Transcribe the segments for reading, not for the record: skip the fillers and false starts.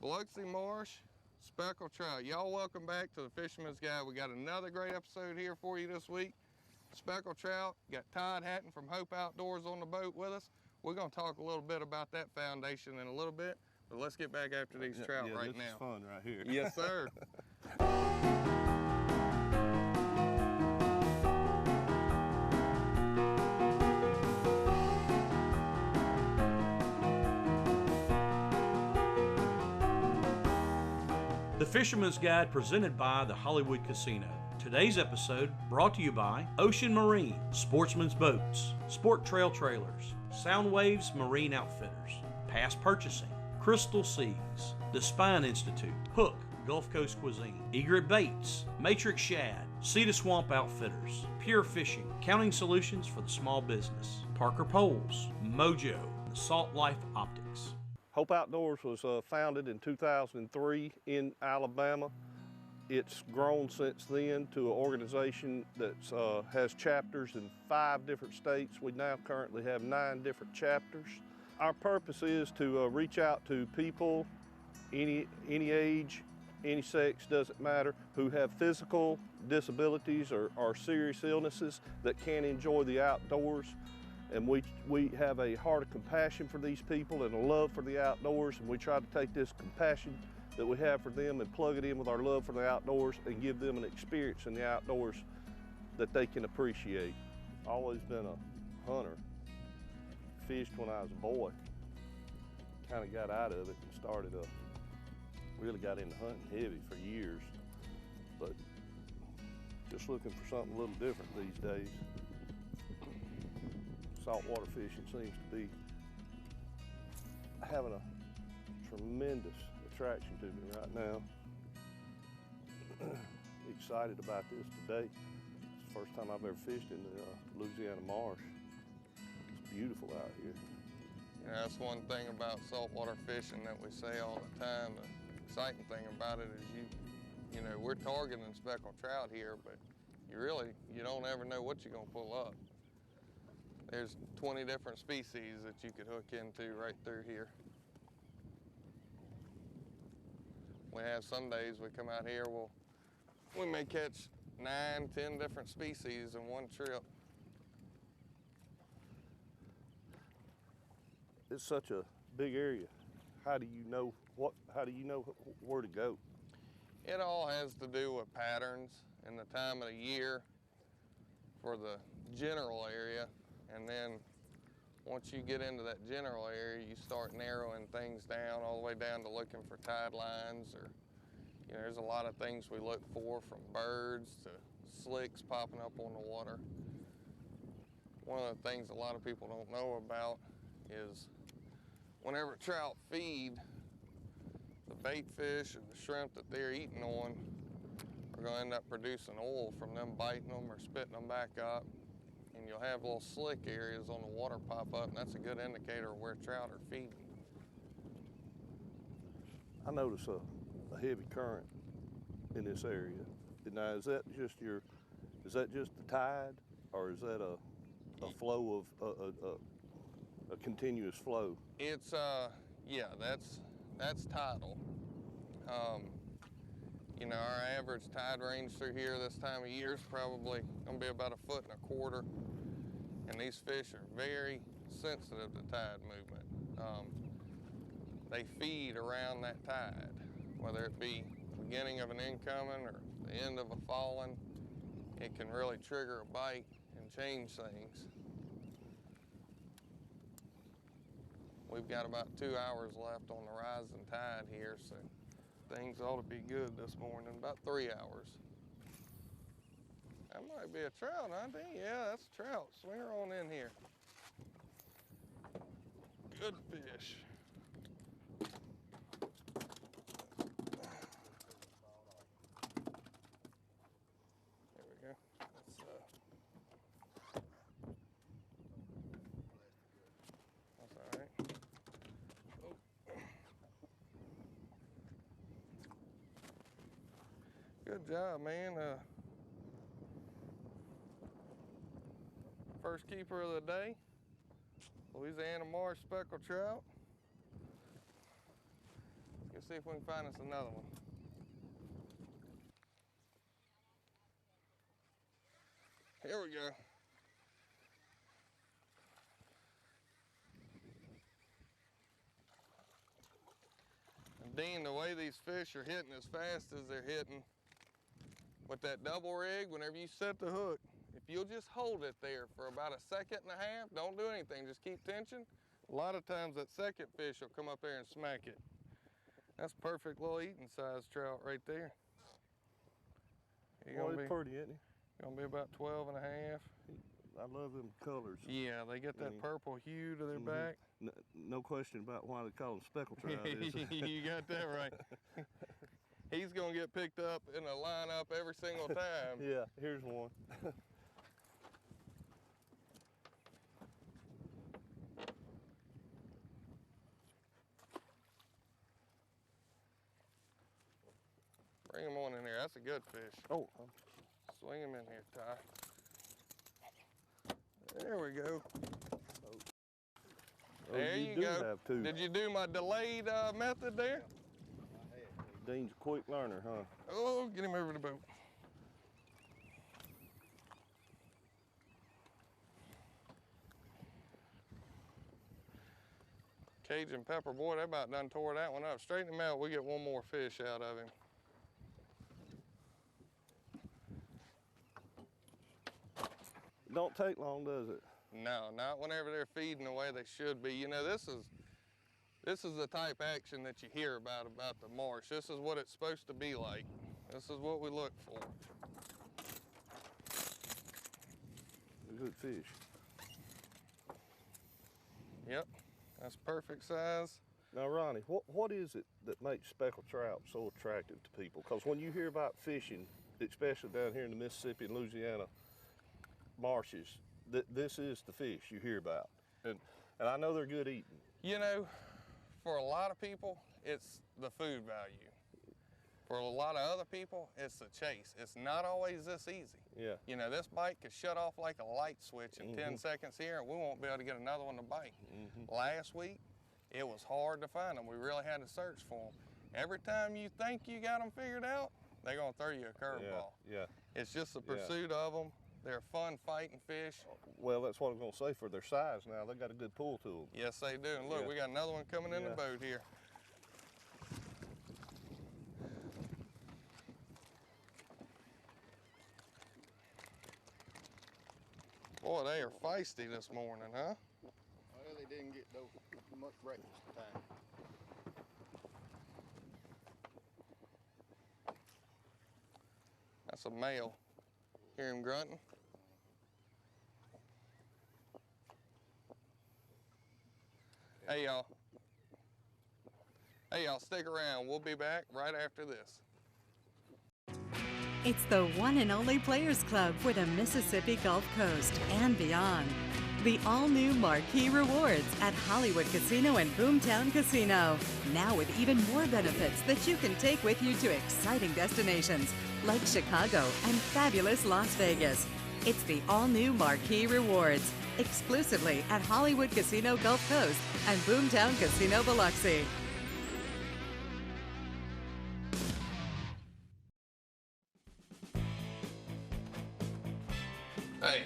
Biloxi, Marsh, Speckled Trout. Y'all welcome back to the Fisherman's Guide. We got another great episode here for you this week. Speckled Trout, got Todd Hatton from Hope Outdoors on the boat with us. We're gonna talk a little bit about that foundation in a little bit, but let's get back after these trout right now. This is fun right here. Yes, sir. The Fisherman's Guide presented by the Hollywood Casino. Today's episode brought to you by Ocean Marine, Sportsman's Boats, Sport Trail Trailers, Sound Waves Marine Outfitters, Past Purchasing, Crystal Seas, The Spine Institute, Hook, Gulf Coast Cuisine, Egret Baits, Matrix Shad, Sea to Swamp Outfitters, Pure Fishing, Counting Solutions for the Small Business, Parker Poles, Mojo, and Salt Life Optics. Hope Outdoors was founded in 2003 in Alabama. It's grown since then to an organization that has chapters in 5 different states. We now currently have 9 different chapters. Our purpose is to reach out to people, any age, any sex, doesn't matter, who have physical disabilities or serious illnesses that can't enjoy the outdoors. And we have a heart of compassion for these people and a love for the outdoors, and we try to take this compassion that we have for them and plug it in with our love for the outdoors and give them an experience in the outdoors that they can appreciate. I've always been a hunter. Fished when I was a boy. Kind of got out of it and started really got into hunting heavy for years, but just looking for something a little different these days. Saltwater fishing seems to be having a tremendous attraction to me right now. Excited about this today. It's the first time I've ever fished in the Louisiana Marsh. It's beautiful out here. Yeah, that's one thing about saltwater fishing that we say all the time. The exciting thing about it is you know, we're targeting speckled trout here, but you don't ever know what you're gonna pull up. There's 20 different species that you could hook into right through here. We have some days we come out here, we may catch 9, 10 different species in one trip. It's such a big area. How do you know where to go? It all has to do with patterns and the time of the year for the general area. And then once you get into that general area, you start narrowing things down all the way down to looking for tide lines, or, you know, there's a lot of things we look for, from birds to slicks popping up on the water. One of the things a lot of people don't know about is whenever trout feed, the bait fish or the shrimp that they're eating on are gonna end up producing oil from them biting them or spitting them back up. And you'll have little slick areas on the water pop up, and that's a good indicator of where trout are feeding. I notice a heavy current in this area. Now, is that just the tide, or is that a flow of a continuous flow? It's yeah, that's tidal. You know, our average tide range through here this time of year is probably gonna be about 1.25 feet. And these fish are very sensitive to tide movement. They feed around that tide, whether it be the beginning of an incoming or the end of a falling. It can really trigger a bite and change things. We've got about 2 hours left on the rising tide here, so things ought to be good this morning, about 3 hours. That might be a trout, I think. Yeah, that's a trout. Swing her on in here. Good fish. There we go. That's all right. Oh. Good job, man. First keeper of the day, Louisiana Marsh speckled trout. You can see if we can find us another one. Here we go. And Dean, the way these fish are hitting as fast as they're hitting with that double rig, whenever you set the hook, if you'll just hold it there for about a second and a half, don't do anything, just keep tension. A lot of times that second fish will come up there and smack it. That's perfect little eating size trout right there. Well, he's pretty, isn't he? Gonna be about 12 and a half. I love them colors. Yeah, they get that purple hue to their back. No question about why they call them speckled trout, is it? You got that right. He's gonna get picked up in a lineup every single time. Yeah, here's one. Bring him on in here. That's a good fish. Oh. Swing him in here, Ty. There we go. Oh, There you do go. Have two. Did you do my delayed method there? Dean's a quick learner, huh? Oh, get him over the boat. Cajun pepper, boy, they about done tore that one up. Straighten him out, we get one more fish out of him. Don't take long, does it? No, not whenever they're feeding the way they should be. You know, this is the type action that you hear about the marsh. This is what it's supposed to be like. This is what we look for. A good fish. Yep, that's perfect size. Now, Ronnie, what is it that makes speckled trout so attractive to people? Because when you hear about fishing, especially down here in the Mississippi and Louisiana marshes, this is the fish you hear about. And I know they're good eating. You know, for a lot of people, it's the food value. For a lot of other people, it's the chase. It's not always this easy. Yeah. You know, this bite could shut off like a light switch in 10 seconds here, and we won't be able to get another one to bite. Last week, it was hard to find them. We really had to search for them. Every time you think you got them figured out, they're gonna throw you a curveball. Yeah. It's just the pursuit of them. They're fun fighting fish. Well, that's what I was going to say. For their size now, they got a good pull to them. Yes, they do. And look, we got another one coming in the boat here. Boy, they are feisty this morning, huh? Well, they didn't get no much breakfast time. That's a male. Hear him grunting? Hey, y'all. Hey, y'all, stick around. We'll be back right after this. It's the one and only Players Club for the Mississippi Gulf Coast and beyond. The all-new Marquee Rewards at Hollywood Casino and Boomtown Casino. Now with even more benefits that you can take with you to exciting destinations like Chicago and fabulous Las Vegas. It's the all-new Marquee Rewards, exclusively at Hollywood Casino Gulf Coast and Boomtown Casino Biloxi. Hey,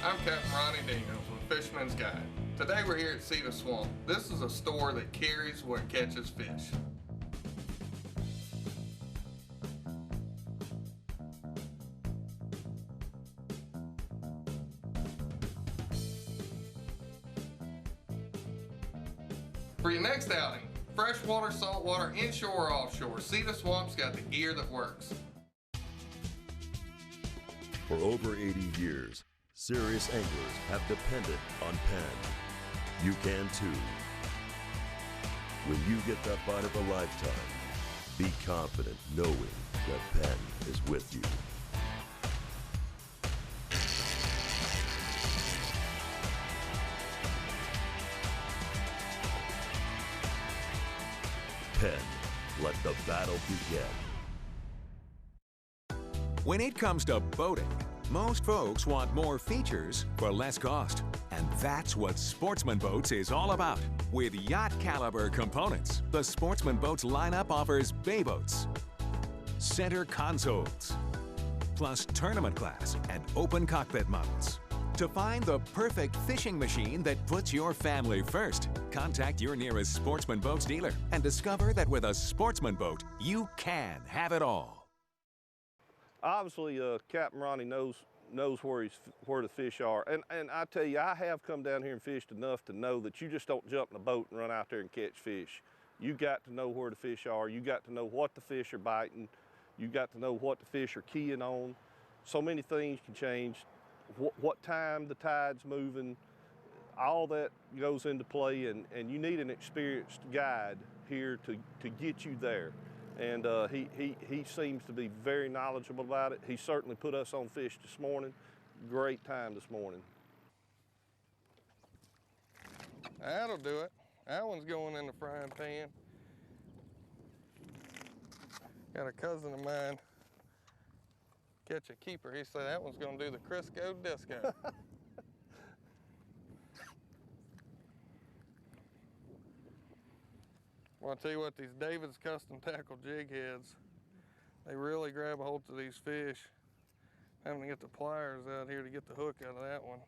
I'm Captain Ronnie Daniels with Fisherman's Guide. Today we're here at Cedar Swamp. This is a store that carries what catches fish. For your next outing, freshwater, saltwater, inshore or offshore, Cedar Swamp's got the gear that works. For over 80 years, serious anglers have depended on Penn. You can too. When you get that bite of a lifetime, be confident knowing that Penn is with you. Penn, let the battle begin. When it comes to boating, Most folks want more features for less cost. And that's what Sportsman Boats is all about. With yacht caliber components, the Sportsman Boats lineup offers bay boats, center consoles, plus tournament class and open cockpit models. To find the perfect fishing machine that puts your family first, contact your nearest Sportsman Boats dealer and discover that with a Sportsman Boat, you can have it all. Obviously, Captain Ronnie knows where the fish are, and I tell you, I have come down here and fished enough to know that you just don't jump in a boat and run out there and catch fish. You got to know where the fish are. You got to know what the fish are biting. You got to know what the fish are keying on. So many things can change. What time the tide's moving, all that goes into play, and you need an experienced guide here to get you there. And he seems to be very knowledgeable about it. He certainly put us on fish this morning. Great time this morning. That'll do it. That one's going in the frying pan. Got a cousin of mine catch a keeper. He said that one's gonna do the Crisco disco. Well, I'll tell you what, these David's custom tackle jig heads, they really grab a hold of these fish. Having to get the pliers out here to get the hook out of that one.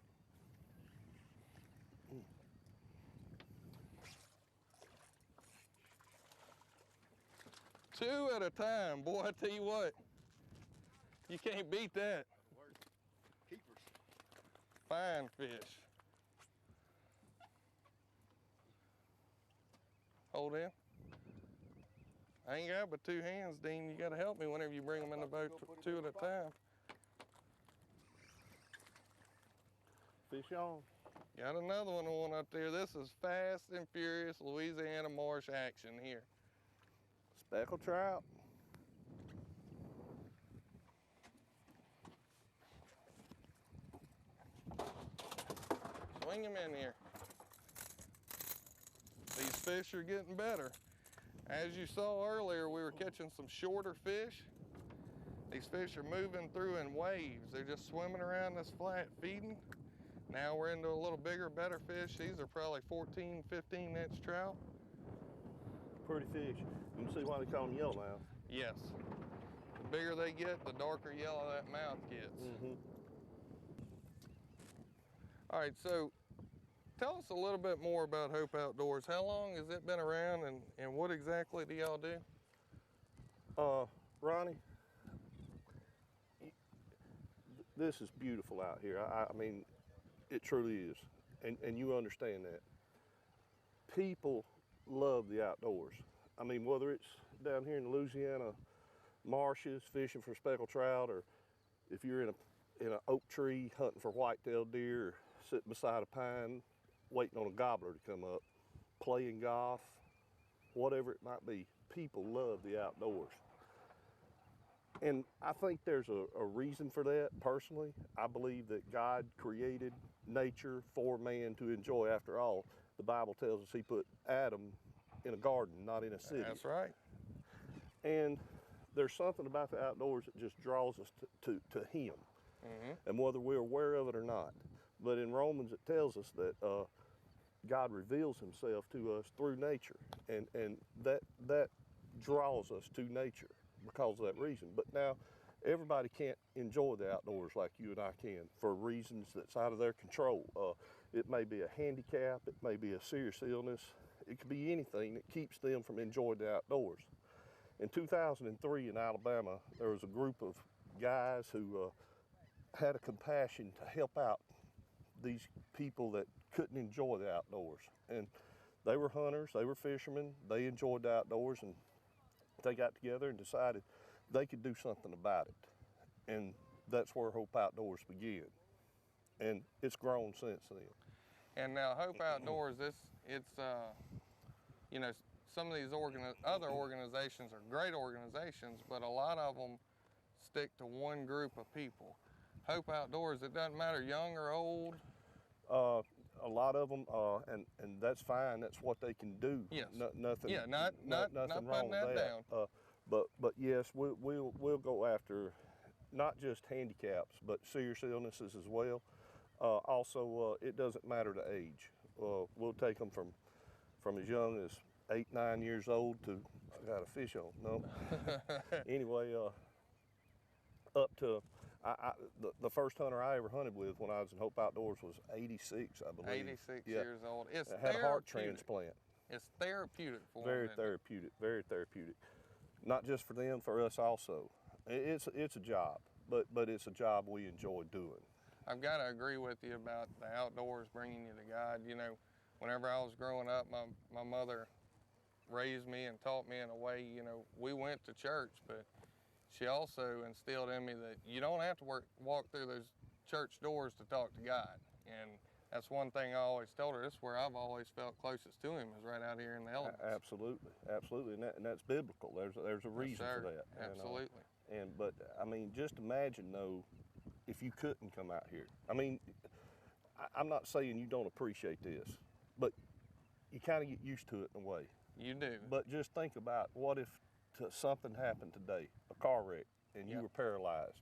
Two at a time, boy, I tell you what. You can't beat that. Keepers. Fine fish. Hold in. I ain't got but two hands, Dean. You gotta help me whenever you bring them in the boat, two at a time. Fish on. Got another one on up there. This is fast and furious Louisiana Marsh action here. Speckled trout. Swing him in here. These fish are getting better. As you saw earlier, we were catching some shorter fish. These fish are moving through in waves. They're just swimming around this flat feeding. Now we're into a little bigger, better fish. These are probably 14, 15-inch trout. Pretty fish. You can see why they call them yellowmouth. Yes. The bigger they get, the darker yellow that mouth gets. Mm-hmm. All right, so tell us a little bit more about Hope Outdoors. How long has it been around, and what exactly do y'all do? Ronnie, this is beautiful out here. I mean, it truly is, and you understand that. People love the outdoors. I mean, whether it's down here in Louisiana marshes fishing for speckled trout, or if you're in an oak tree hunting for white-tailed deer, or sitting beside a pine waiting on a gobbler to come up, playing golf, whatever it might be, people love the outdoors. And I think there's a reason for that. Personally, I believe that God created nature for man to enjoy. After all, the Bible tells us he put Adam in a garden, not in a city. That's right. And there's something about the outdoors that just draws us to him. Mm-hmm. And whether we're aware of it or not. But in Romans it tells us that God reveals himself to us through nature. And that draws us to nature because of that reason. But now everybody can't enjoy the outdoors like you and I can for reasons that's out of their control. It may be a handicap, it may be a serious illness, it could be anything that keeps them from enjoying the outdoors. In 2003 in Alabama, there was a group of guys who had a compassion to help out these people that couldn't enjoy the outdoors. And they were hunters, they were fishermen, they enjoyed the outdoors, and they got together and decided they could do something about it. And that's where Hope Outdoors began. And it's grown since then. And now Hope Outdoors, it's you know, some of these other organizations are great organizations, but a lot of them stick to one group of people. Hope Outdoors, it doesn't matter young or old. A lot of them, and that's fine. That's what they can do. Yes. Nothing. Yeah, nothing wrong putting with that down. But yes, we'll go after not just handicaps, but serious illnesses as well. Also, it doesn't matter the age. We'll take them from as young as 8, 9 years old to, I got a fish on, no. Anyway, up to, the first hunter I ever hunted with when I was in Hope Outdoors was 86, I believe. 86 years old. It's had a heart transplant. It's therapeutic for Very them. therapeutic, very therapeutic. Not just for them, for us also. It's a job, but it's a job we enjoy doing. I've got to agree with you about the outdoors bringing you to God. You know, whenever I was growing up, my mother raised me and taught me in a way, you know, we went to church, but she also instilled in me that you don't have to walk through those church doors to talk to God. And that's one thing I always told her. That's where I've always felt closest to him, is right out here in the elements. Absolutely, absolutely, and that's biblical. There's a reason for that. Absolutely. But I mean, just imagine though, if you couldn't come out here. I mean, I'm not saying you don't appreciate this, but you kind of get used to it in a way. You do. But just think about, what if something happened today, a car wreck, and you were paralyzed,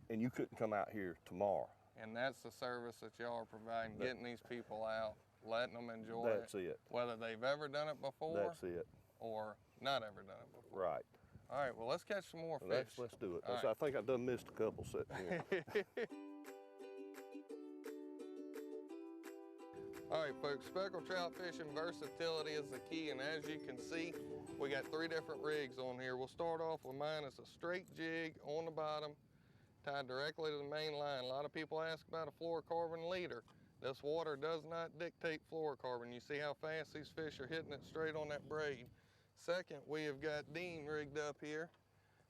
and you couldn't come out here tomorrow. And that's the service that y'all are providing, getting these people out, letting them enjoy it. That's it. Whether they've ever done it before. That's it. Or not ever done it before. Right. All right, well, let's catch some more fish. Let's do it. Right. I think I done missed a couple sitting here. All right, folks, speckled trout fishing versatility is the key, and as you can see, we got 3 different rigs on here. We'll start off with mine. It's a straight jig on the bottom, tied directly to the main line. A lot of people ask about a fluorocarbon leader. This water does not dictate fluorocarbon. You see how fast these fish are hitting it straight on that braid. Second, we have got Dean rigged up here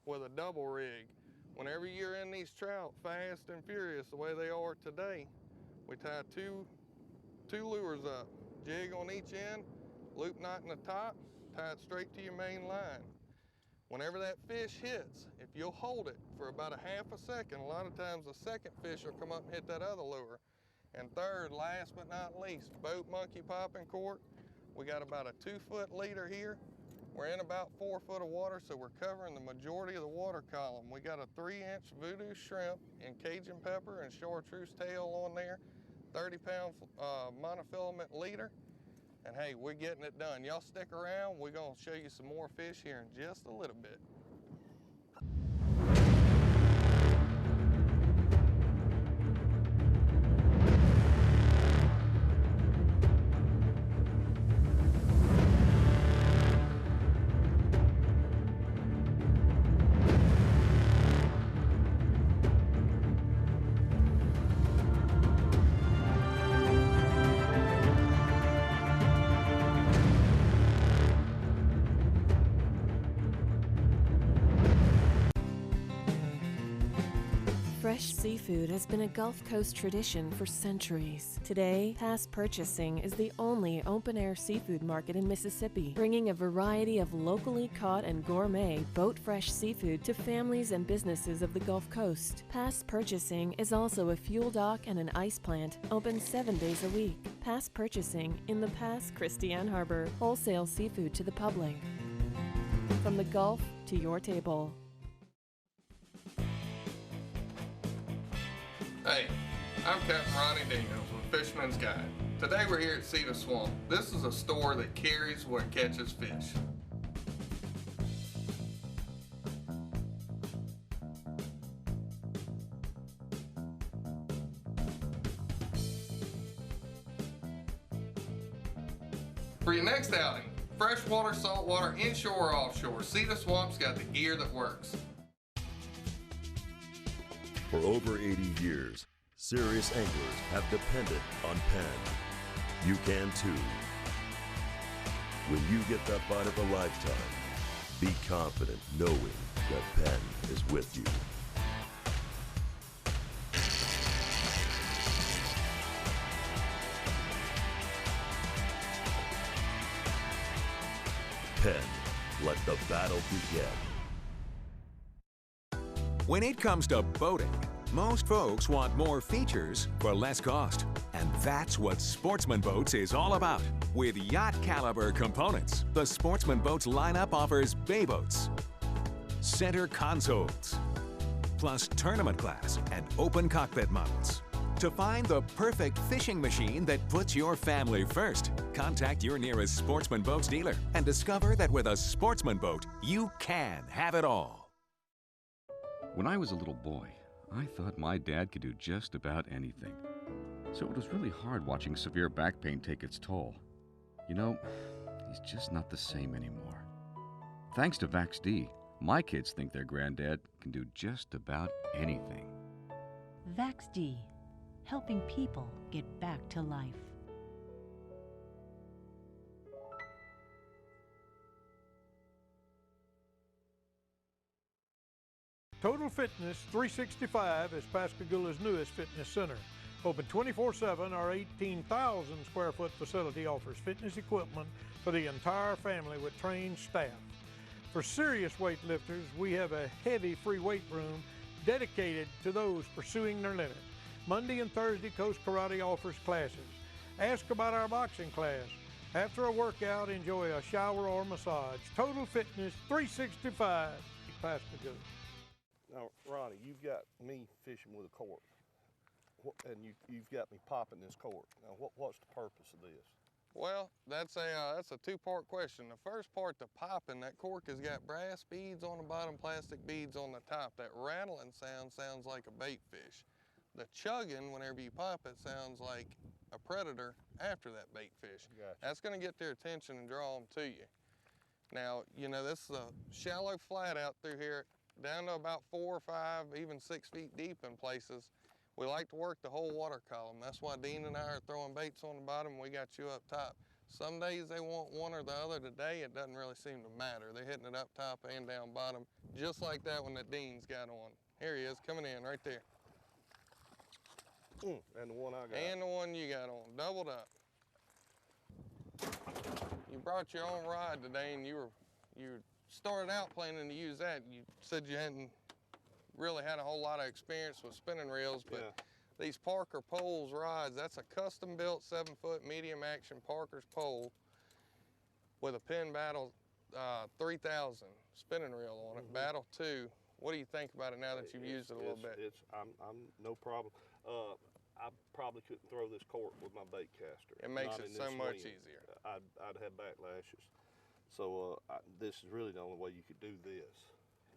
with a double rig. Whenever you're in these trout fast and furious the way they are today, we tie two lures up, jig on each end, loop knot in the top, tie it straight to your main line. Whenever that fish hits, if you'll hold it for about a half a second, a lot of times the second fish will come up and hit that other lure. And third, last but not least, boat monkey popping cork. We got about a 2-foot leader here. We're in about 4 foot of water, so we're covering the majority of the water column. We got a 3-inch voodoo shrimp in Cajun pepper and chartreuse tail on there, 30-pound monofilament leader. And hey, we're getting it done. Y'all stick around. We're gonna show you some more fish here in just a little bit. Fresh seafood has been a Gulf Coast tradition for centuries. Today, Pass Purchasing is the only open-air seafood market in Mississippi, bringing a variety of locally caught and gourmet boat-fresh seafood to families and businesses of the Gulf Coast. Pass Purchasing is also a fuel dock and an ice plant, open 7 days a week. Pass Purchasing in the Pass Christian Harbor, wholesale seafood to the public. From the Gulf to your table. Hey, I'm Captain Ronnie Daniels with Fisherman's Guide. Today we're here at Cedar Swamp. This is a store that carries what catches fish. For your next outing, freshwater, saltwater, inshore, or offshore, Cedar Swamp's got the gear that works. For over 80 years, serious anglers have depended on Penn. You can too. When you get that bite of a lifetime, be confident knowing that Penn is with you. Penn, let the battle begin. When it comes to boating, most folks want more features for less cost. And that's what Sportsman Boats is all about. With yacht caliber components, the Sportsman Boats lineup offers bay boats, center consoles, plus tournament class and open cockpit models. To find the perfect fishing machine that puts your family first, contact your nearest Sportsman Boats dealer and discover that with a Sportsman boat, you can have it all. When I was a little boy, I thought my dad could do just about anything. So it was really hard watching severe back pain take its toll. You know, he's just not the same anymore. Thanks to VaxD, my kids think their granddad can do just about anything. VaxD, helping people get back to life. Total Fitness 365 is Pascagoula's newest fitness center. Open 24/7, our 18,000 square foot facility offers fitness equipment for the entire family with trained staff. For serious weightlifters, we have a heavy free weight room dedicated to those pursuing their limit. Monday and Thursday, Coast Karate offers classes. Ask about our boxing class. After a workout, enjoy a shower or massage. Total Fitness 365, Pascagoula. Now, Ronnie, you've got me fishing with a cork, and you've got me popping this cork. Now, what's the purpose of this? Well, that's a two-part question. The first part, the popping, that cork has got brass beads on the bottom, plastic beads on the top. That rattling sound sounds like a bait fish. The chugging, whenever you pop it, sounds like a predator after that bait fish. Gotcha. That's gonna get their attention and draw them to you. Now, you know, this is a shallow flat out through here, down to about 4 or 5, even 6 feet deep in places. We like to work the whole water column. That's why Dean and I are throwing baits on the bottom and we got you up top. Some days they want one or the other. Today it doesn't really seem to matter. They're hitting it up top and down bottom, just like that one that Dean's got on. Here he is, coming in right there. And the one I got. And the one you got on, doubled up. You brought your own rod today and you started out planning to use that. You said you hadn't really had a whole lot of experience with spinning reels, but yeah. These Parker Poles rods, that's a custom built 7-foot medium action Parker's pole with a Penn Battle 3000 spinning reel on it, Battle 2. What do you think about it now that you've used it a little bit? I'm no problem. I probably couldn't throw this cork with my bait caster. It makes it so much easier. I'd have backlashes. So this is really the only way you could do this.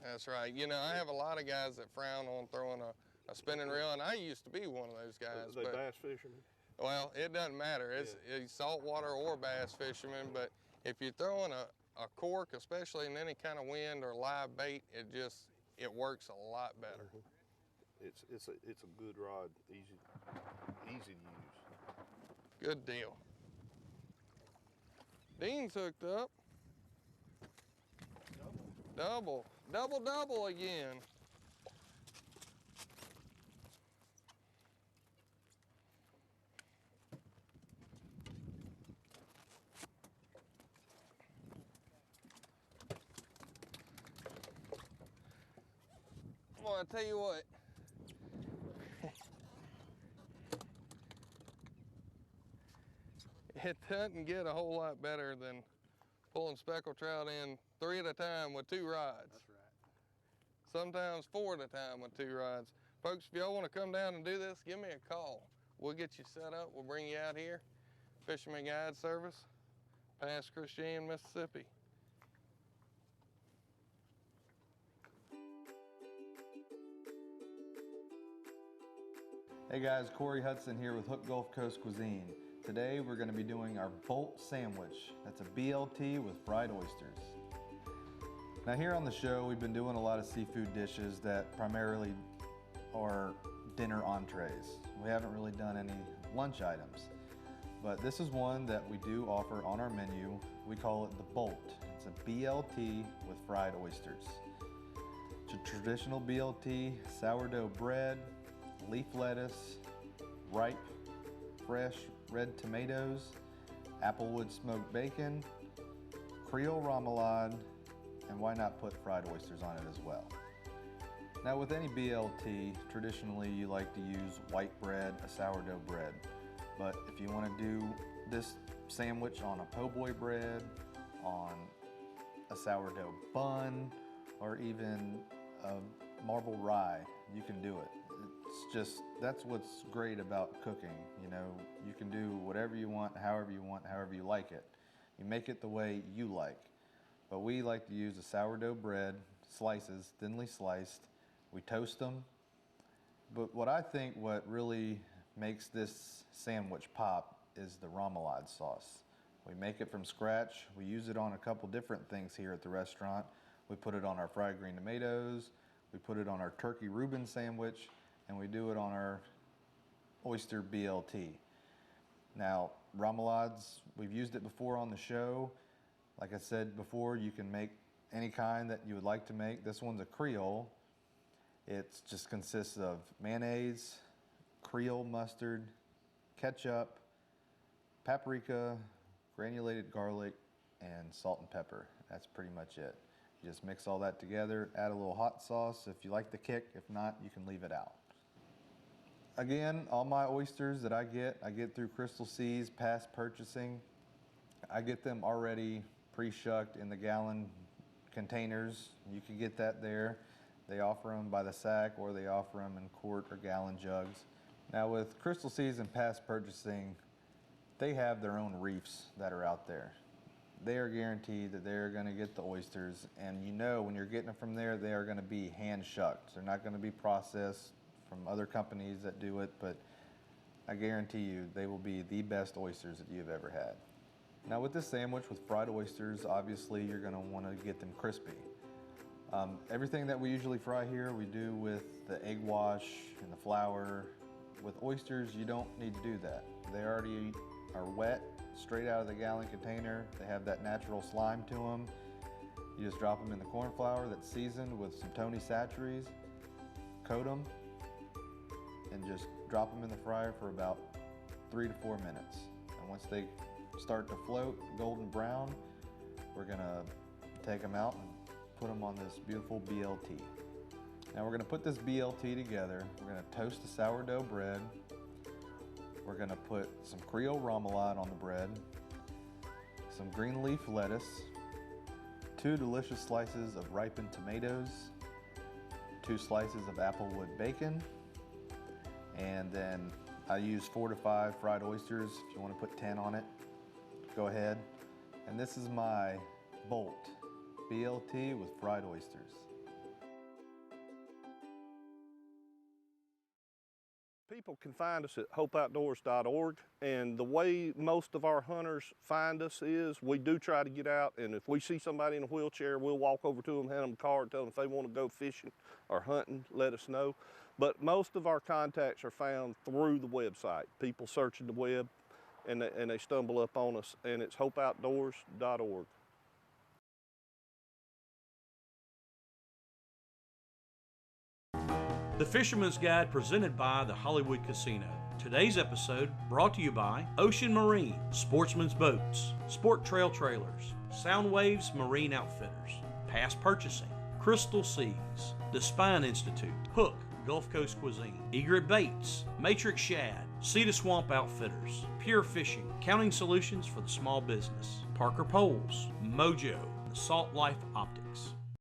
That's right. You know, I have a lot of guys that frown on throwing a spinning reel, and I used to be one of those guys. Are they bass fishermen? Well, it doesn't matter. It's saltwater or bass fishermen, but if you're throwing a cork, especially in any kind of wind or live bait, it works a lot better. It's a good rod, easy to use. Good deal. Dean's hooked up. Double again. Well, I tell you what. It doesn't get a whole lot better than pulling speckled trout in 3 at a time with 2 rods. That's right. Sometimes 4 at a time with 2 rods. Folks, if y'all want to come down and do this, give me a call. We'll get you set up. We'll bring you out here. Fisherman Guide Service, past Christian, Mississippi. Hey guys, Corey Hudson here with Hook Gulf Coast Cuisine. Today we're going to be doing our bolt sandwich. That's a BLT with fried oysters. Now here on the show we've been doing a lot of seafood dishes that primarily are dinner entrees. We haven't really done any lunch items. But this is one that we do offer on our menu. We call it the bolt. It's a BLT with fried oysters. It's a traditional BLT, sourdough bread, leaf lettuce, ripe, fresh red tomatoes, applewood smoked bacon, Creole remoulade, and why not put fried oysters on it as well. Now with any BLT, traditionally you like to use white bread, a sourdough bread. But if you want to do this sandwich on a po' boy bread, on a sourdough bun, or even a marble rye, you can do it. It's just, that's what's great about cooking. You know, you can do whatever you want, however you like it. You make it the way you like. But we like to use a sourdough bread, slices, thinly sliced. We toast them. But what really makes this sandwich pop is the remoulade sauce. We make it from scratch. We use it on a couple different things here at the restaurant. We put it on our fried green tomatoes, we put it on our turkey Reuben sandwich, and we do it on our oyster BLT. Now, remoulades, we've used it before on the show. Like I said before, you can make any kind that you would like to make. This one's a Creole. It just consists of mayonnaise, Creole mustard, ketchup, paprika, granulated garlic, and salt and pepper. That's pretty much it. You just mix all that together, add a little hot sauce if you like the kick. If not, you can leave it out. Again, all my oysters that I get through Crystal Seas past purchasing. I get them already pre-shucked in the gallon containers. You can get that there. They offer them by the sack, or they offer them in quart or gallon jugs. Now with Crystal Seas and past purchasing, they have their own reefs that are out there. They are guaranteed that they're going to get the oysters, and you know when you're getting them from there, they are going to be hand shucked. They're not going to be processed from other companies that do it, but I guarantee you they will be the best oysters that you've ever had. Now with this sandwich with fried oysters, obviously you're going to want to get them crispy. Everything that we usually fry here, we do with the egg wash and the flour. With oysters, you don't need to do that. They already are wet, straight out of the gallon container. They have that natural slime to them. You just drop them in the corn flour that's seasoned with some Tony Chachere's, coat them, and just drop them in the fryer for about 3 to 4 minutes. And once they start to float golden brown, we're gonna take them out and put them on this beautiful BLT. Now we're gonna put this BLT together. We're gonna toast the sourdough bread. We're gonna put some Creole remoulade on the bread, some green leaf lettuce, 2 delicious slices of ripened tomatoes, 2 slices of applewood bacon, and then I use 4 to 5 fried oysters. If you want to put 10 on it, go ahead. And this is my Bolt BLT with fried oysters. People can find us at hopeoutdoors.org, and the way most of our hunters find us is we do try to get out, and if we see somebody in a wheelchair, we'll walk over to them, hand them a card, tell them if they want to go fishing or hunting, let us know. But most of our contacts are found through the website. People searching the web, and they stumble up on us, and it's hopeoutdoors.org. The Fisherman's Guide presented by the Hollywood Casino. Today's episode brought to you by Ocean Marine, Sportsman's Boats, Sport Trail Trailers, Sound Waves Marine Outfitters, Past Purchasing, Crystal Seas, The Spine Institute, Hook, Gulf Coast Cuisine, Egret Baits, Matrix Shad, Sea to Swamp Outfitters, Pure Fishing, Counting Solutions for the Small Business, Parker Poles, Mojo, and the Salt Life Optics.